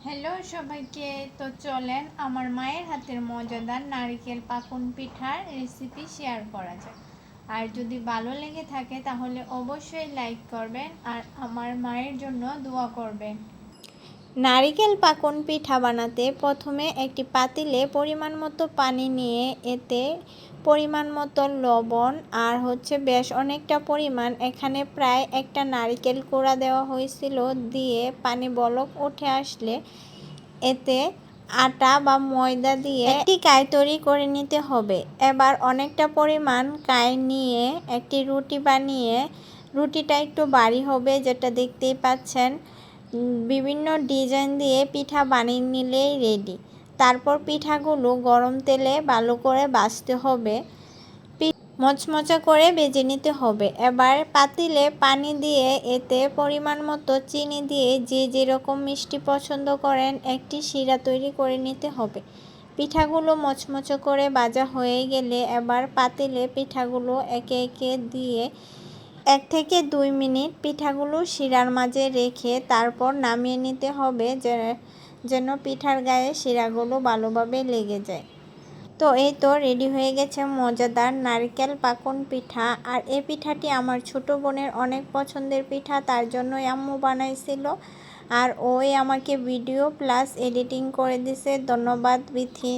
Hello সবাইকে। তো চলেন আমার মায়ের হাতের মজাদার নারকেল পাকুন পিঠার রেসিপি শেয়ার করা যায়। আর যদি ভালো লেগে থাকে তাহলে অবশ্যই লাইক করবেন আর আমার মায়ের জন্য দোয়া করবেন। নারিকেল পাকুন পিঠা বানাতে প্রথমে একটি পাতিলে পরিমাণ মতো পানি নিয়ে এতে পরিমাণ মতো লবণ আর বেশ অনেকটা পরিমাণ, এখানে প্রায় একটা নারিকেল কোড়া দেওয়া হয়েছিল, দিয়ে পানি বলক উঠে আসলে এতে আটা বা ময়দা দিয়ে একটি কাই তৈরি করে নিতে হবে। এবার অনেকটা পরিমাণ কাই নিয়ে একটি রুটি বানিয়ে, রুটিটা একটু ভারী হবে যেটা দেখতেই পাচ্ছেন, বিভিন্ন ডিজাইন দিয়ে পিঠা বানিয়ে নিলেই রেডি। তারপর পিঠাগুলো গরম তেলে ভালো করে ভাজতে হবে, মচমচা করে ভেজে নিতে হবে। এবার পাতিলে পানি দিয়ে এতে পরিমাণ মতো চিনি দিয়ে যে যেরকম মিষ্টি পছন্দ করেন একটি শিরা তৈরি করে নিতে হবে। পিঠাগুলো মচমচা করে ভাজা হয়ে গেলে এবার পাতিলে পিঠাগুলো একে একে দিয়ে 1 থেকে 2 মিনিট পিঠাগুলো শিরার মাঝে রেখে তারপর নামিয়ে নিতে হবে, যেন পিঠার গায়ে শিরাগুলো ভালোভাবে লেগে যায়। তো এই তো রেডি হয়ে গেছে মজাদার নারকেল পাকুন পিঠা। আর এই পিঠাটি আমার ছোট বোনের অনেক পছন্দের পিঠা, তার জন্যই আম্মু বানাইছিল। আর ওই আমাকে ভিডিও প্লাস এডিটিং করে দিছে। ধন্যবাদ বিথি।